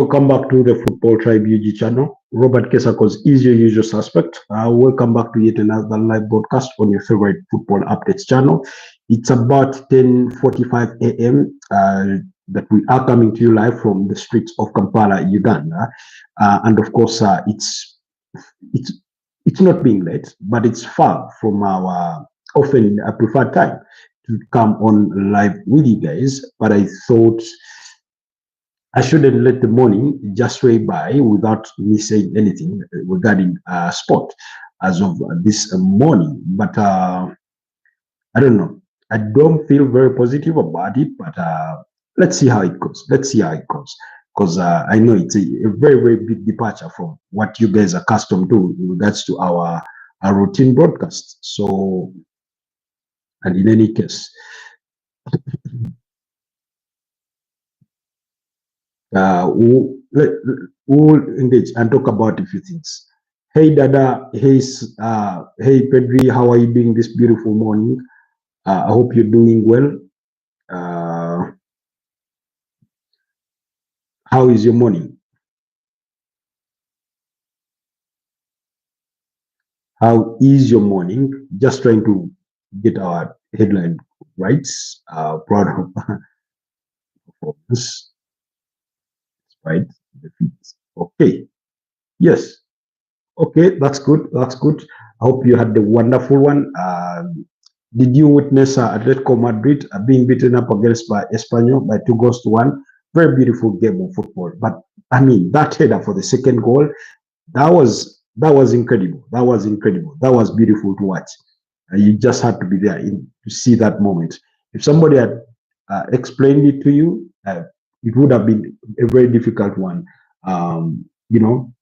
Welcome back to the Footballtribeug channel. Robert Kesakos is your usual suspect. Welcome back to yet another live broadcast on your favorite football updates channel. It's about 10:45 a.m. That we are coming to you live from the streets of Kampala, Uganda, and of course, it's not being late, but it's far from our often preferred time to come on live with you guys. But I thought I shouldn't let the morning just stray by without me saying anything regarding sport as of this morning. But I don't know. I don't feel very positive about it, but let's see how it goes. Let's see how it goes. Because I know it's a very, very big departure from what you guys are accustomed to in regards to our routine broadcast. So, and in any case, we'll engage and talk about a few things. Hey Dada, hey Pedri, how are you doing this beautiful morning? I hope you're doing well. How is your morning? How is your morning? Just trying to get our headline right. Proud of performance. Right. Okay. Yes. Okay, that's good. That's good. I hope you had the wonderful one. Did you witness Atletico Madrid being beaten up against by Espanyol by 2-1? Very beautiful game of football. But I mean, that header for the second goal, that was incredible. That was incredible. That was beautiful to watch. You just had to be there to see that moment. If somebody had explained it to you, it would have been a very difficult one. You know,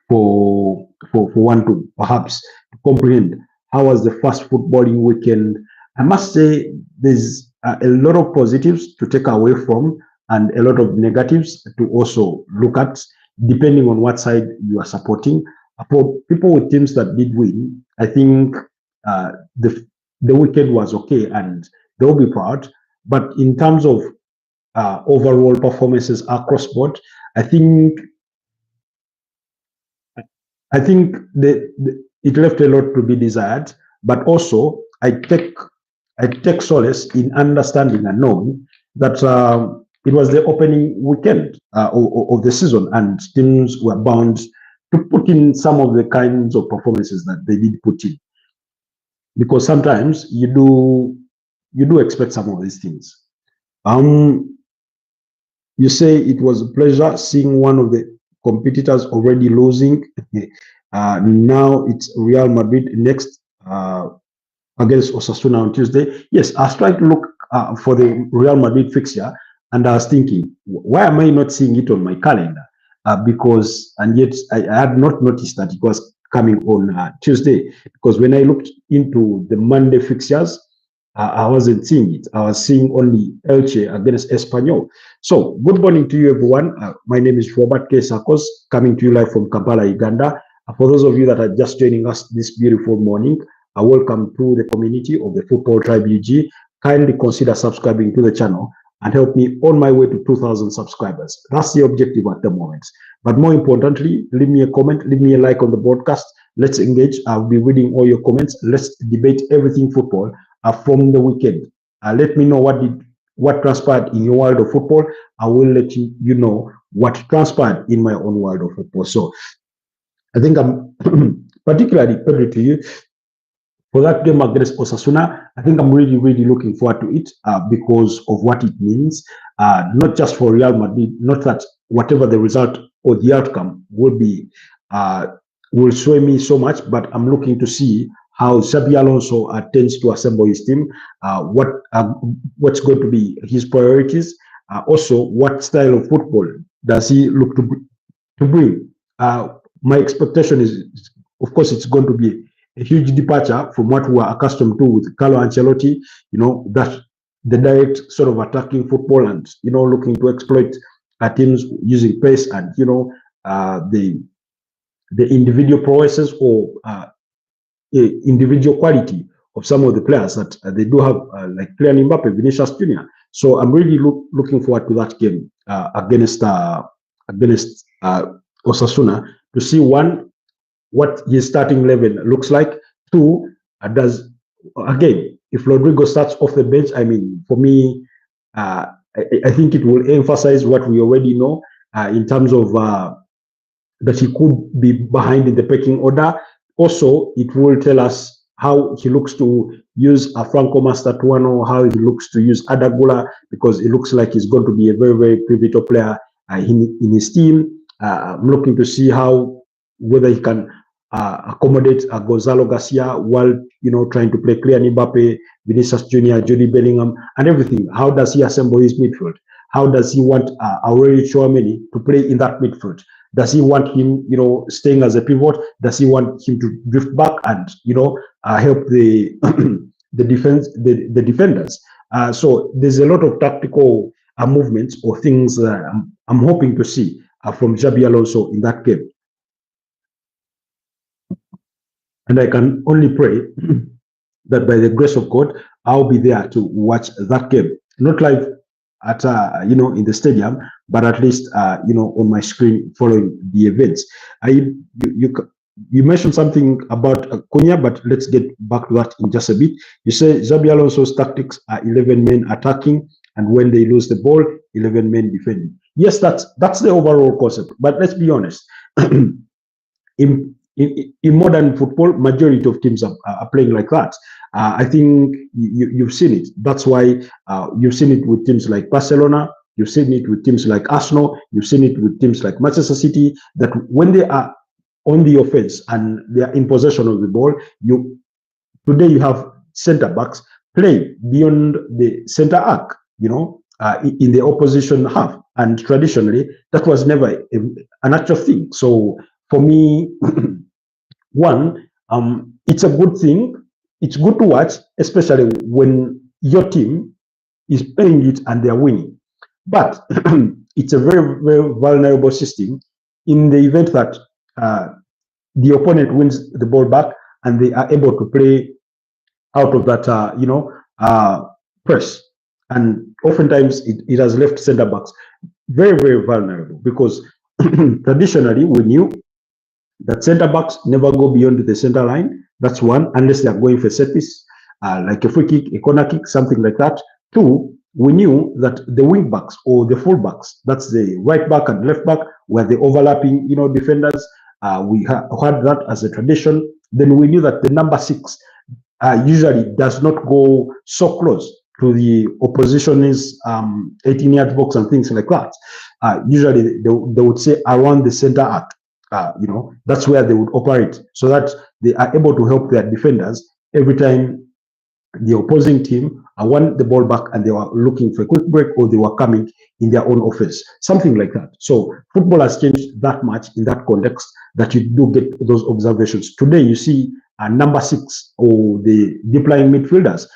for one to perhaps comprehend how was the first footballing weekend. I must say there's a lot of positives to take away from and a lot of negatives to also look at, depending on what side you are supporting. For people with teams that did win, I think the weekend was okay and they'll be proud. But in terms of overall performances across board, I think it left a lot to be desired, but also I take solace in understanding and knowing that it was the opening weekend of the season, and teams were bound to put in some of the kinds of performances that they did put in, because sometimes you do expect some of these things. You say it was a pleasure seeing one of the competitors already losing. Now it's Real Madrid next against Osasuna on Tuesday. Yes, I was trying to look for the Real Madrid fixture, and I was thinking, why am I not seeing it on my calendar? And yet I had not noticed that it was coming on Tuesday, because when I looked into the Monday fixtures, I wasn't seeing it. I was seeing only Elche against Espanyol. So, good morning to you, everyone. My name is Robert Kesakos, coming to you live from Kampala, Uganda. For those of you that are just joining us this beautiful morning, welcome to the community of the Footballtribeug. Kindly consider subscribing to the channel and help me on my way to 2,000 subscribers. That's the objective at the moment. But more importantly, leave me a comment, leave me a like on the broadcast. Let's engage. I'll be reading all your comments. Let's debate everything football from the weekend. Let me know what transpired in your world of football. I will let you know what transpired in my own world of football. So I think I'm particularly happy to you for that game against Osasuna. I think I'm really, really looking forward to it because of what it means, not just for Real Madrid, not that whatever the result or the outcome will be, will sway me so much, but I'm looking to see how Xabi Alonso tends to assemble his team, what's going to be his priorities, also what style of football does he look to bring. My expectation is, of course, it's going to be a huge departure from what we are accustomed to with Carlo Ancelotti, that the direct sort of attacking football and, looking to exploit teams using pace and, the individual prowesses or individual quality of some of the players that they do have, like Kylian Mbappe, Vinicius Jr. So I'm really looking forward to that game against against Osasuna to see one, what his starting 11 looks like. Two, does again, if Rodrigo starts off the bench, I mean, for me, I think it will emphasize what we already know in terms of that he could be behind in the pecking order. Also, it will tell us how he looks to use Franco Mastatuano, how he looks to use Adagula, because it looks like he's going to be a very, very pivotal player in his team. I'm looking to see how, whether he can accommodate Gonzalo Garcia while, trying to play Kylian Mbappe, Vinicius Junior, Jude Bellingham, and everything. How does he assemble his midfield? How does he want Aurelio Tchouameni to play in that midfield? Does he want him, staying as a pivot? Does he want him to drift back and, help the the defenders? So there's a lot of tactical movements or things I'm hoping to see from Xabi Alonso in that game. And I can only pray that by the grace of God, I'll be there to watch that game. Not live at in the stadium, but at least on my screen following the events. You mentioned something about Cunha, but let's get back to that in just a bit. You say Xabi Alonso's tactics are 11 men attacking, and when they lose the ball, 11 men defending. Yes, that's the overall concept. But let's be honest. In modern football, majority of teams are playing like that. I think you've seen it. That's why you've seen it with teams like Barcelona. You've seen it with teams like Arsenal. You've seen it with teams like Manchester City. That when they are on the offense and they are in possession of the ball, today you have centre backs play beyond the centre arc. In the opposition half, and traditionally that was never an actual thing. So for me, one, it's a good thing. It's good to watch, especially when your team is playing it and they're winning. But it's a very, very vulnerable system in the event that the opponent wins the ball back and they are able to play out of that, press. And oftentimes it has left center backs very, very vulnerable, because traditionally we knew that center backs never go beyond the center line. That's one, unless they are going for set piece, like a free kick, a corner kick, something like that. Two, we knew that the wing backs or the full backs, that's the right back and left back, were the overlapping, defenders. We had that as a tradition. Then we knew that the number 6 usually does not go so close to the opposition's 18-yard box and things like that. Usually they would say around the center arc. That's where they would operate, so that they are able to help their defenders every time the opposing team won the ball back and they were looking for a quick break, or they were coming in their own offense, something like that. So football has changed that much in that context that you do get those observations. Today you see number 6 or the deep lying midfielders,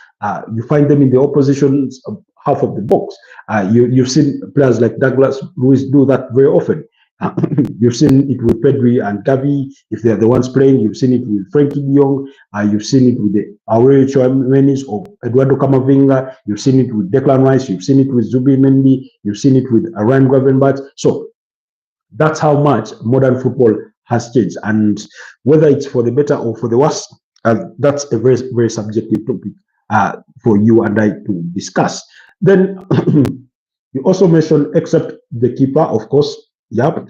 you find them in the opposition's half of the box. You've seen players like Douglas Luiz do that very often. You've seen it with Pedri and Gavi, if they're the ones playing. You've seen it with Frankie de Jong. You've seen it with the Aurelio Tchouameni or Eduardo Camavinga. You've seen it with Declan Rice. You've seen it with Zubimendi. You've seen it with Ryan Gravenberch. So that's how much modern football has changed. And whether it's for the better or for the worse, that's a very, very subjective topic for you and I to discuss. Then you also mentioned, except the keeper, of course. Yep.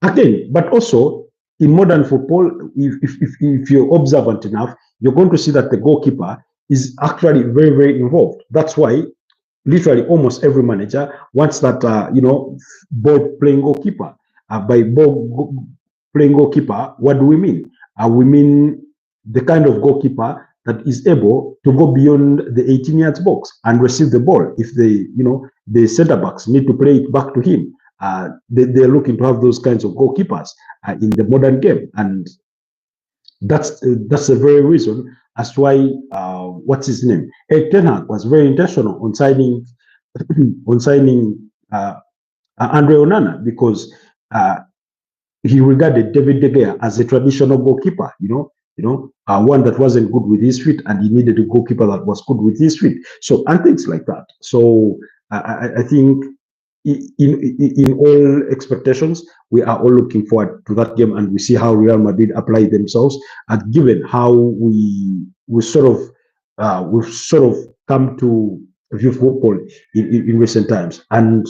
Again, but also in modern football, if you're observant enough, you're going to see that the goalkeeper is actually very, very involved. That's why literally almost every manager wants that, ball playing goalkeeper. By ball playing goalkeeper, what do we mean? We mean the kind of goalkeeper that is able to go beyond the 18 yards box and receive the ball. If the center backs need to play it back to him, they're looking to have those kinds of goalkeepers in the modern game, and that's the very reason as to why what's his name, Erik ten Hag, was very intentional on signing Andre Onana, because he regarded David De Gea as a traditional goalkeeper, one that wasn't good with his feet, and he needed a goalkeeper that was good with his feet. So, and things like that. So I think in all expectations, we are all looking forward to that game, and we see how Real Madrid apply themselves. Given how we've sort of come to view football in recent times, and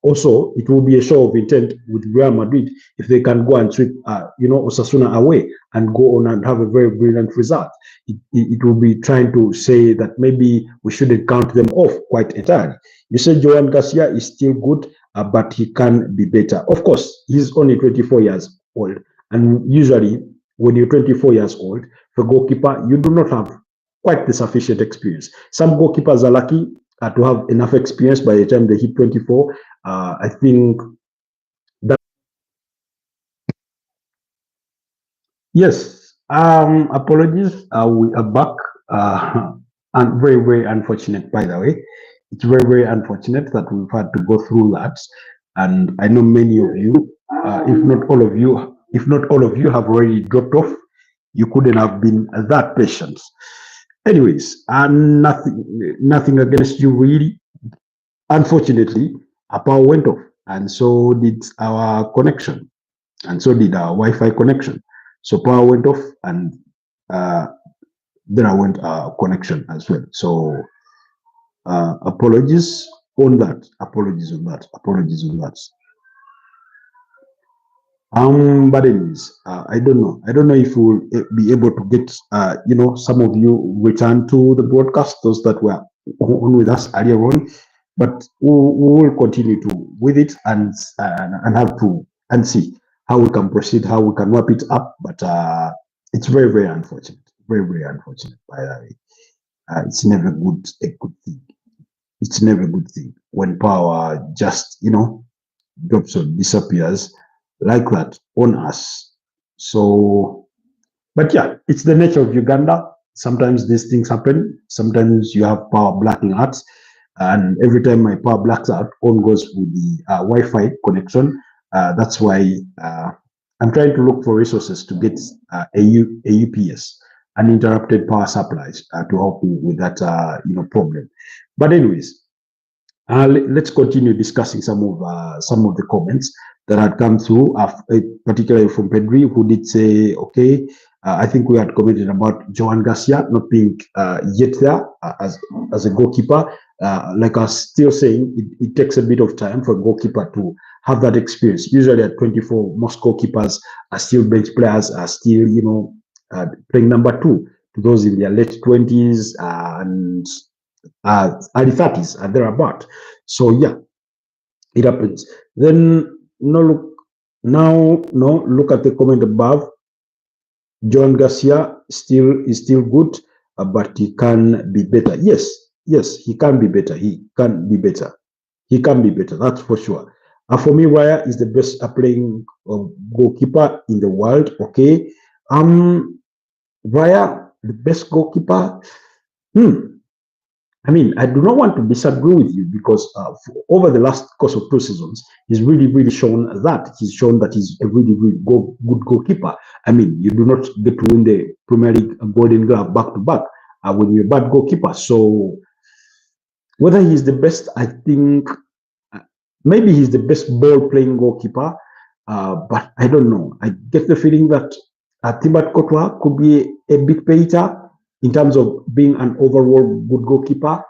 also it will be a show of intent with Real Madrid if they can go and sweep, Osasuna away and go on and have a very brilliant result. It will be trying to say that maybe we shouldn't count them off quite entirely. You say Joan Garcia is still good, but he can be better. Of course, he's only 24 years old. And usually, when you're 24 years old, for goalkeeper, you do not have quite the sufficient experience. Some goalkeepers are lucky to have enough experience by the time they hit 24. I think that. Yes, apologies. We are back. And very, very unfortunate, by the way. It's very, very unfortunate that we've had to go through that. And I know many of you, if not all of you have already dropped off. You couldn't have been that patient. Anyways, nothing against you really. Unfortunately, our power went off, and so did our connection, and so did our Wi-Fi connection. So power went off, and uh, then I went connection as well. So apologies on that. Apologies on that. Apologies on that. But anyways, I don't know. I don't know if we'll be able to get, some of you return to the broadcast, those that were on with us earlier on. But we will continue to with it and have to and see how we can proceed, how we can wrap it up. But it's very, very unfortunate. Very, very unfortunate. By the way, it's never a good thing. It's never a good thing when power just drops or disappears like that on us. So, but yeah, it's the nature of Uganda. Sometimes these things happen. Sometimes you have power blacking out, and every time my power blacks out, on goes with the Wi-Fi connection. That's why I'm trying to look for resources to get a UPS, uninterrupted power supplies, to help me with that problem. But anyways, let's continue discussing some of the comments that had come through, particularly from Pedri, who did say, okay, I think we had commented about Joan Garcia not being yet there as a goalkeeper. Like I was still saying, it takes a bit of time for a goalkeeper to have that experience. Usually at 24, most goalkeepers are still bench players, are still, playing number two to those in their late 20s and early 30s and thereabout. So yeah, it happens. Then look at the comment above. John Garcia is still good, but he can be better. Yes, he can be better. He can be better. He can be better. That's for sure. For me, Raya is the best playing goalkeeper in the world. Okay, Raya, the best goalkeeper. I mean, I do not want to disagree with you because over the last course of 2 seasons, he's really shown that. He's shown that he's a really good goalkeeper. I mean, you do not get to win the Premier League Golden Glove back to back when you're a bad goalkeeper. So whether he's the best, I think maybe he's the best ball-playing goalkeeper, but I don't know. I get the feeling that Thibaut Courtois could be a bit better in terms of being an overall good goalkeeper.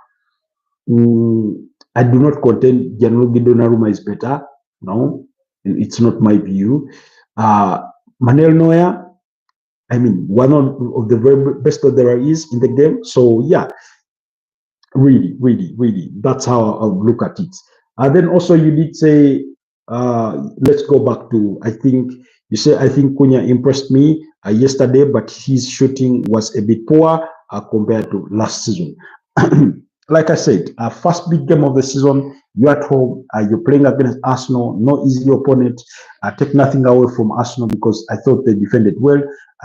I do not contend Gianluigi Donnarumma is better. No, it's not my view. Manuel Neuer, I mean, one of the very best that there is in the game. So yeah, really, that's how I would look at it. And then also you did say, let's go back to, I think Cunha impressed me yesterday, but his shooting was a bit poor compared to last season. Like I said, first big game of the season, you're at home, you're playing against Arsenal, no easy opponent. Take nothing away from Arsenal because I thought they defended well.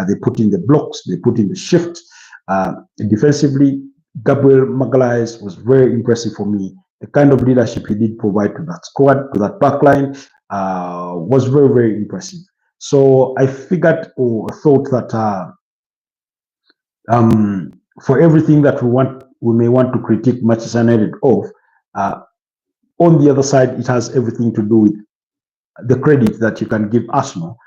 They put in the blocks, they put in the shift. Defensively, Gabriel Magalhaes was very impressive for me. The kind of leadership he did provide to that squad, to that backline, was very impressive. So I figured or thought that for everything that we may want to critique Manchester United of, on the other side, it has everything to do with the credit that you can give Arsenal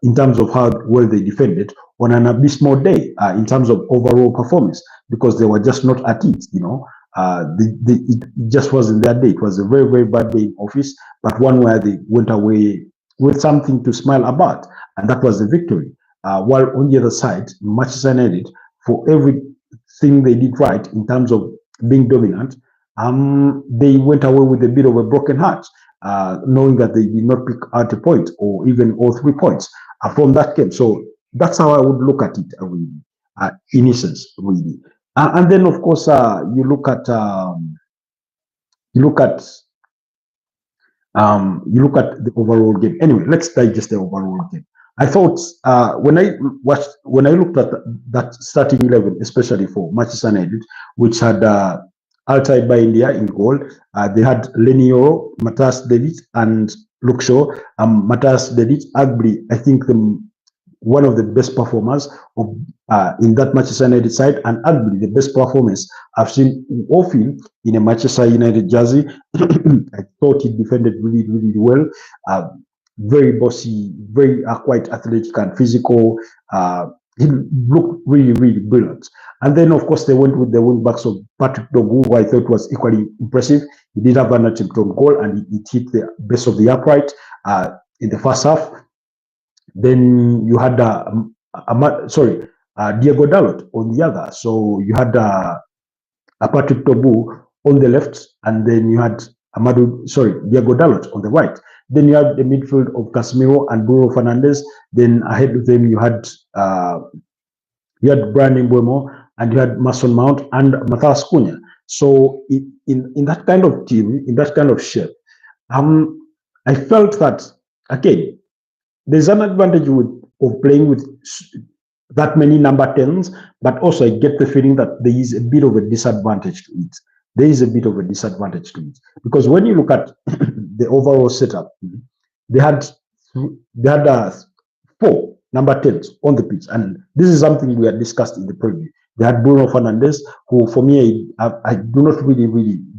in terms of how well they defended on an abysmal day in terms of overall performance, because they were just not at it. It just wasn't their day. It was a very, very bad day in office, but one where they went away with something to smile about, and that was the victory. While on the other side, Manchester United, for everything they did right in terms of being dominant, they went away with a bit of a broken heart, knowing that they did not pick out a point or even all 3 points from that game. So that's how I would look at it, really, in essence, really. And then, of course, you look at you look at the overall game. Anyway, let's digest the overall game. I thought when I looked at that starting 11, especially for Manchester United, which had Altai by India in goal, they had Lenioro, Matas David, and Luke Shaw. Matas David, arguably, I think one of the best performers in that Manchester United side, and arguably the best performance I've seen often in a Manchester United jersey. I thought he defended really, really well. Very bossy, very quite athletic and physical. He looked really, really brilliant. And then, of course, they went with the wing backs of Patrick Dogu, who I thought was equally impressive. He did have an attempt on goal, and it hit the base of the upright in the first half. Then you had Diego Dalot on the other. So you had Patrick Tobu on the left, and then you had Diego Dalot on the right. Then you had the midfield of Casemiro and Bruno Fernandes. Then ahead of them you had Brian Mbeumo, and you had Mason Mount and Matthias Cunha. So in that kind of team, in that kind of shape, I felt that again, there's an advantage of playing with that many number 10s, but also I get the feeling that there is a bit of a disadvantage to it. There is a bit of a disadvantage to it, because when you look at the overall setup, they had 4 number 10s on the pitch, and this is something we had discussed in the preview. They had Bruno Fernandes, who for me I do not really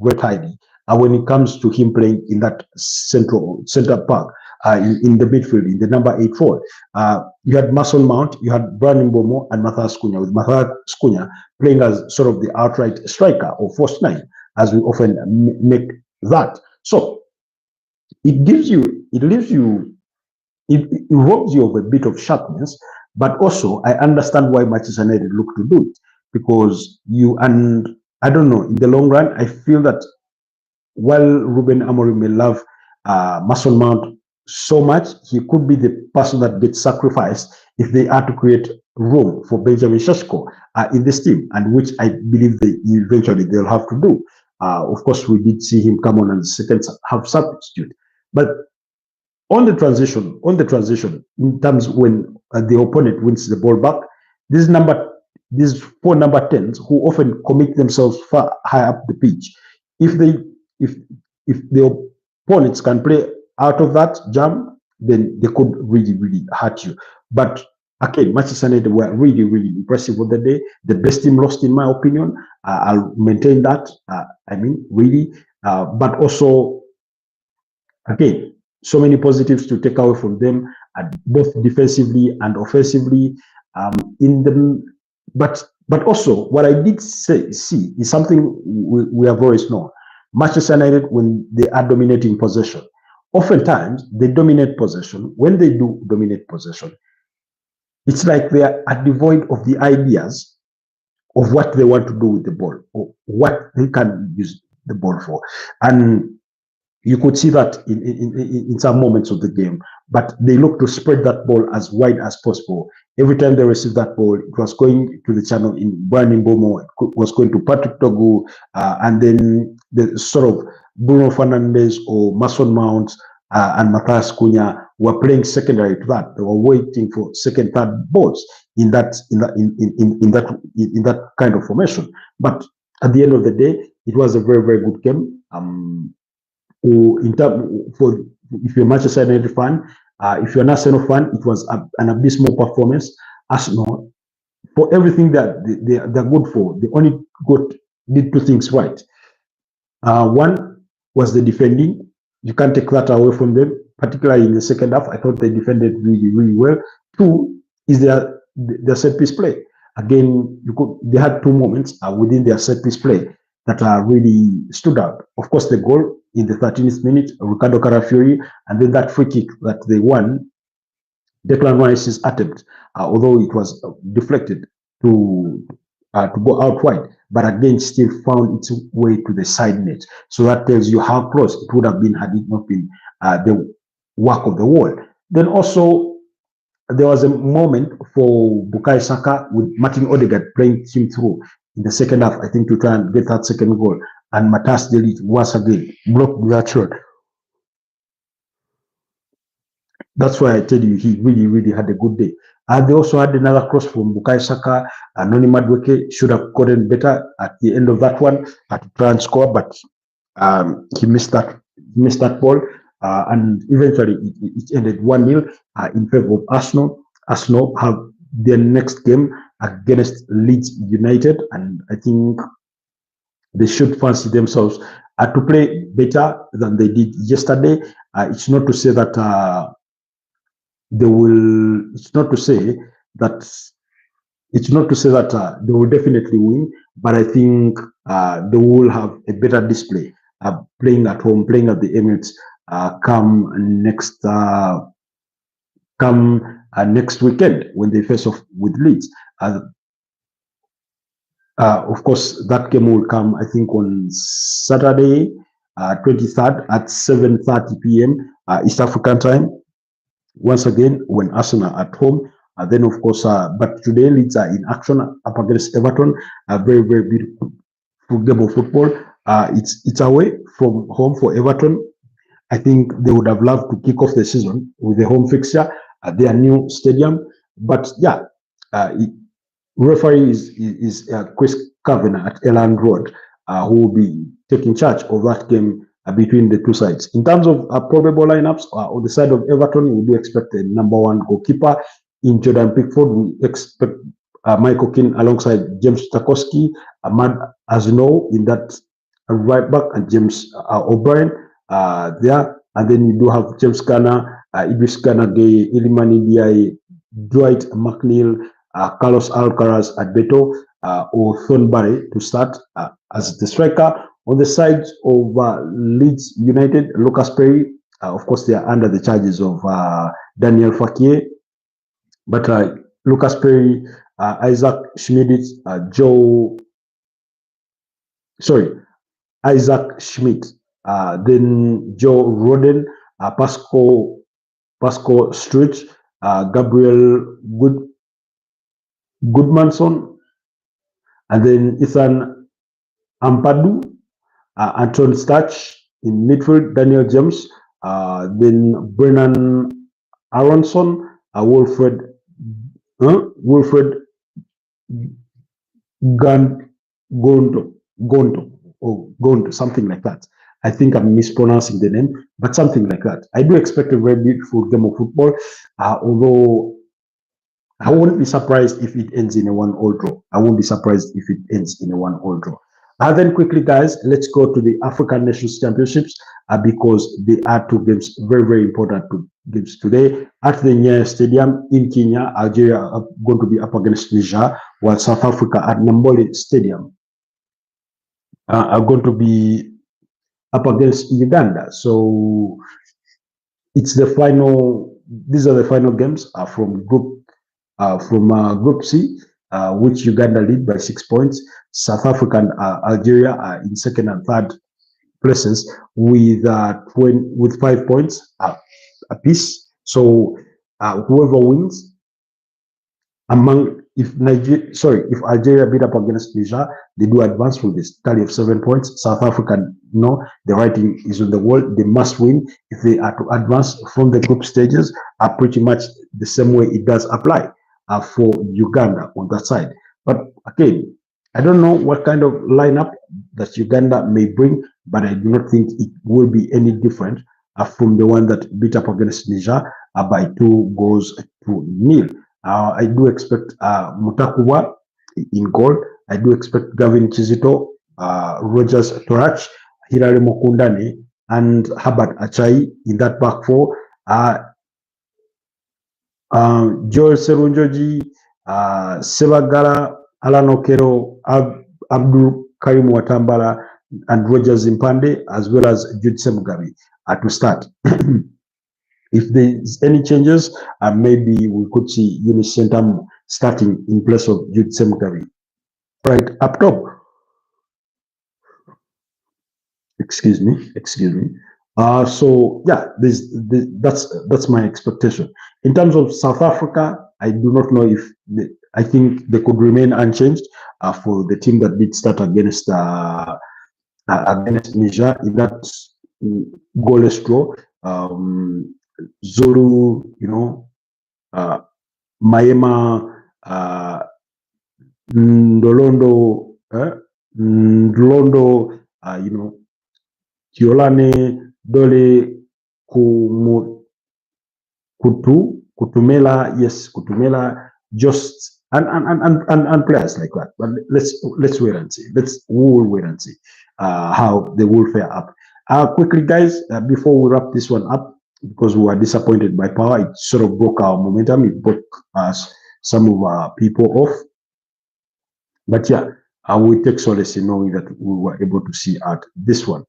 rate highly when it comes to him playing in that center park. In the midfield, in the number 8 forward. You had Mason Mount, you had Brandon Bomo, and Matthias Cunha, with Matthias Cunha playing as sort of the outright striker or false 9, as we often make that. So it robs you of a bit of sharpness, but also I understand why Manchester United look to do it, because and I don't know, in the long run, I feel that while Ruben Amorim may love Mason Mount so much, he could be the person that gets sacrificed if they are to create room for Benjamin Šeško in this team, and which I believe eventually they'll have to do. Of course, we did see him come on as second half substitute, but on the transition, in terms when the opponent wins the ball back, these 4 number 10s who often commit themselves far high up the pitch, if the opponents can play out of that jam, then they could really hurt you. But again, Manchester United were really impressive on the day. The best team lost, in my opinion. I'll maintain that. Really. But also, again, so many positives to take away from them, both defensively and offensively. But also, what I did see is something we have always known. Manchester United, when they are dominating possession, oftentimes they dominate possession. When they do dominate possession, it's like they are devoid of the ideas of what they want to do with the ball or what they can use the ball for. And you could see that in some moments of the game, but they look to spread that ball as wide as possible. Every time they received that ball, it was going to the channel in Brian Mbeumo, it was going to Patrick Togu, and then the sort of Bruno Fernandes or Mason Mount and Matthias Cunha were playing secondary to that. They were waiting for second, third balls in that kind of formation. But at the end of the day, it was a very good game. If you're a Manchester United fan, if you're an Arsenal fan, it was an abysmal performance. Arsenal, for everything that they're good for, they only did 2 things right. One, was the defending. You can't take that away from them, particularly in the second half. I thought they defended really, really well. Two is their set piece play. Again, they had two moments within their set piece play that really stood out. Of course, the goal in the 13th minute, Ricardo Carafiori, and then that free kick that they won, Declan Rice's attempt, although it was deflected to go out wide, but again still found its way to the side net. So that tells you how close it would have been had it not been the work of the wall. Then also there was a moment for Bukayo Saka with Martin Odegaard playing him through in the second half, I think, to try and get that second goal. And Matas De Ligt once again blocked that shot. That's why I tell you, he really, really had a good day. They also had another cross from Bukayo Saka. Noni Madueke should have gotten better at the end of that one to try and score, but he missed that ball. And eventually it ended 1-0 in favor of Arsenal. Arsenal have their next game against Leeds United, and I think they should fancy themselves to play better than they did yesterday. It's not to say that they will. It's not to say that they will definitely win, but I think they will have a better display playing at home, playing at the Emirates. Come next weekend when they face off with Leeds. Of course, that game will come, I think, on Saturday, 23rd at 7:30 p.m. East African time. Once again, when Arsenal are at home. Then, of course, but today Leeds are in action up against Everton. A very, very beautiful game of football. It's away from home for Everton. I think they would have loved to kick off the season with a home fixture at their new stadium. But yeah, referee is Chris Kavanagh at Elland Road, who will be taking charge of that game between the two sides. In terms of probable lineups, on the side of Everton, we do expect a number one goalkeeper in Jordan Pickford. We expect Michael Keane alongside James Tarkowski, Ahmad Aznou in that right back, and James O'Brien there. And then you do have James Garner, Idris Gana Gueye, Ilimani Ndiaye, Dwight McNeil, Carlos Alcaraz at Beto, or Thornbury to start as the striker. On the side of Leeds United, Lucas Perry, of course, they are under the charges of Daniel Fakir, but Lucas Perry, Isaac Schmidt, Isaac Schmidt, then Joe Roden, Pascal Stritch, Gabriel Goodmanson, and then Ethan Ampadu, Anton Stach in midfield, Daniel James, then Brennan Aronson, Wilfred Gondo, something like that. I think I'm mispronouncing the name, but something like that. I do expect a very beautiful game of football, although I won't be surprised if it ends in a 1-1 draw. I won't be surprised if it ends in a 1-1 draw. Then quickly, guys, let's go to the African Nations Championships because they are two games, very, very important games today. At the Nyayo Stadium in Kenya, Algeria are going to be up against Niger, while South Africa at Nambole Stadium are going to be up against Uganda. So it's the final. These are the final games from Group C, which Uganda lead by 6 points. South Africa and Algeria are in second and third places with 5 points apiece. So whoever wins if Algeria beat up against Niger, they do advance with this tally of 7 points. South Africa, no, the writing is on the wall. They must win if they are to advance from the group stages. Pretty much the same way it does apply for Uganda on that side. But again, I don't know what kind of lineup that Uganda may bring, but I do not think it will be any different from the one that beat up against Niger by 2-0. I do expect Mutakuwa in goal. I do expect Gavin Chizito, Rogers Torach, Hilary Mokundane and Herbert Achai in that back four. Joel Serunjoji, Sebagala, Alan Okero, Abdul Karim Watambala, and Roger Zimpande, as well as Judse Mugabe to start. If there's any changes, maybe we could see Eunice Sentam starting in place of Judse Mugabe. Right, up top. Excuse me. So yeah, that's my expectation. In terms of South Africa, I do not know if I think they could remain unchanged for the team that did start against Niger in that goalless draw. Zulu, Maema, Ndolondo, Kiolane, Dole, Kutumela, just and players like that. But let's wait and see. We'll wait and see how they will fare up. Quickly, guys, before we wrap this one up, because we were disappointed by power, it sort of broke our momentum. It broke some of our people off. But yeah, I will take solace in knowing that we were able to see out this one.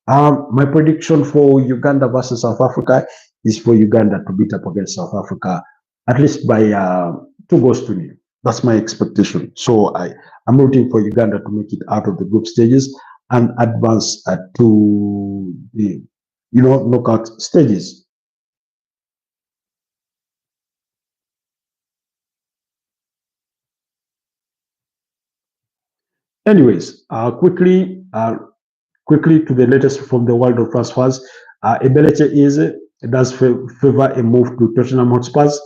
My prediction for Uganda versus South Africa is for Uganda to beat up against South Africa, at least by 2-0. That's my expectation. So I'm rooting for Uganda to make it out of the group stages and advance to the knockout stages. Anyways, quickly to the latest from the world of transfers. Ebeleche does favor a move to Tottenham Hotspurs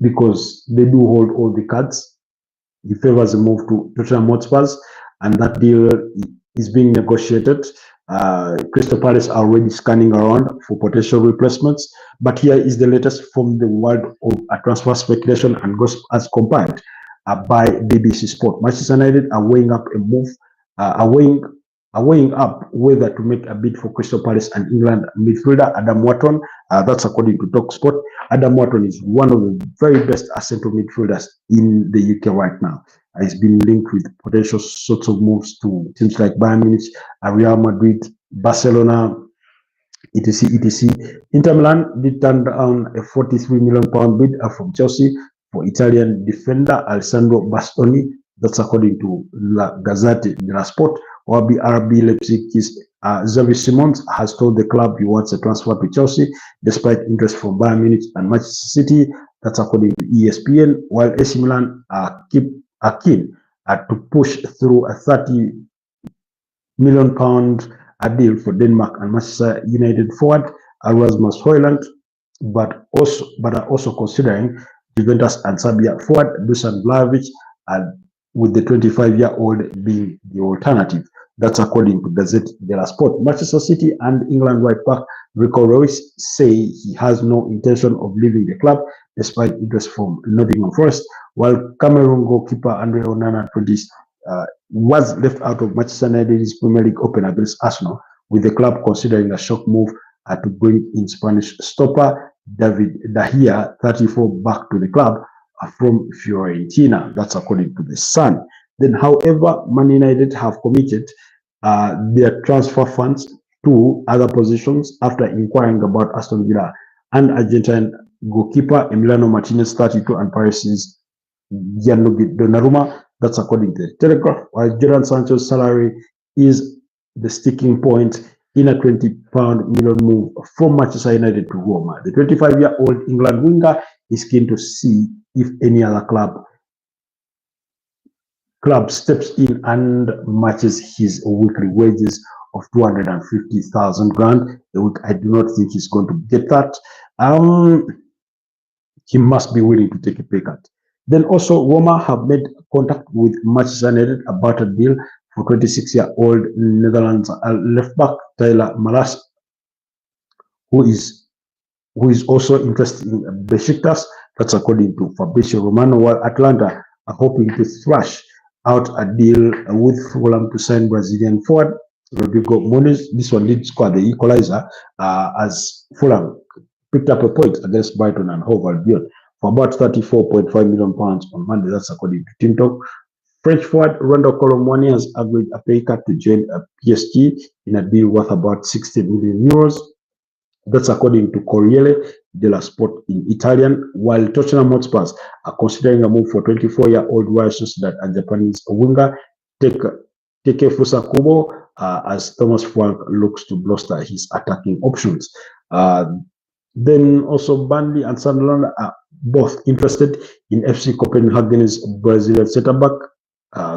because they do hold all the cards. He favors a move to Tottenham Hotspurs, and that deal is being negotiated. Crystal Palace are already scanning around for potential replacements, but here is the latest from the world of transfer speculation and gossip as compiled by BBC Sport. Manchester United are weighing up a move, weighing up whether to make a bid for Crystal Palace and England midfielder Adam Wharton. That's according to TalkSport. Adam Wharton is one of the very best central midfielders in the UK right now. He's been linked with potential sorts of moves to teams like Bayern Munich, Real Madrid, Barcelona, etc. Inter Milan did turn down a £43 million bid from Chelsea for Italian defender Alessandro Bastoni. That's according to La Gazzetta dello Sport. Or RB Leipzig's Xavi Simons has told the club he wants a transfer to Chelsea despite interest from Bayern Munich and Manchester City. That's according to ESPN. While AC Milan are keen to push through a £30 million deal for Denmark and Manchester United forward Rasmus Højlund, but are also considering Juventus and Serbia forward Dusan Vlahovic, and with the 25-year-old being the alternative. That's according to Gazette dello Sport. Manchester City and England right back Rico Reus say he has no intention of leaving the club despite interest from Nottingham Forest, while Cameroon goalkeeper Andre Onana was left out of Manchester United's Premier League Open against Arsenal, with the club considering a shock move to bring in Spanish stopper David De Gea, 34, back to the club from Fiorentina. That's according to The Sun. Then, however, Man United have committed their transfer funds to other positions after inquiring about Aston Villa and Argentine goalkeeper Emiliano Martinez, 32, and Paris's Gianluigi Donnarumma. That's according to the Telegraph. While Jadon Sancho's salary is the sticking point in a £20 million move from Manchester United to Roma. The 25-year-old England winger is keen to see if any other club steps in and matches his weekly wages of 250,000 grand a week. I do not think he's going to get that. He must be willing to take a pay cut. Then also, Roma have made contact with Manchester United about a deal for 26-year-old Netherlands left back Tyler Malas, who is also interested in Besiktas. That's according to Fabrizio Romano, while Atlanta are hoping to thrash out a deal with Fulham to sign Brazilian forward Rodrigo Muniz. This one did score the equalizer as Fulham picked up a point against Brighton and Hove Albion for about £34.5 million on Monday. That's according to Team Talk. French forward Randall Colomwani has agreed a pay cut to join PSG in a deal worth about 60 million euros. That's according to Corriere dello Sport in Italian, while Tottenham Hotspurs are considering a move for 24-year-old Real Sociedad and Japanese winger Takefusa Kubo as Thomas Frank looks to bolster his attacking options. Then also Burnley and Sunderland are both interested in FC Copenhagen's Brazilian centre-back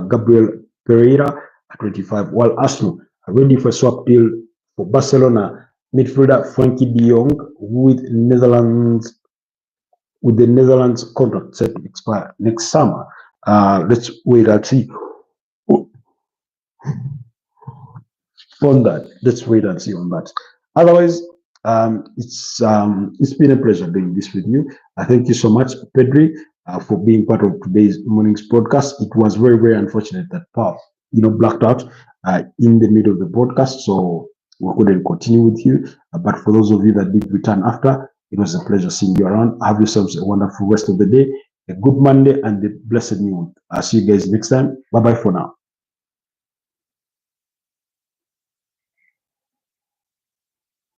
Gabriel Pereira at 25, while Arsenal are ready for a swap deal for Barcelona midfielder Frankie de Jong with the Netherlands contract set to expire next summer. Let's wait and see on that. Let's wait and see on that. Otherwise, it's been a pleasure doing this with you. Thank you so much, Pedri, for being part of today's morning's podcast. It was very, very unfortunate that Paul, blacked out in the middle of the podcast, so we couldn't continue with you. But for those of you that did return after, it was a pleasure seeing you around. Have yourselves a wonderful rest of the day, a good Monday, and a blessed new one. I'll see you guys next time. Bye bye for now.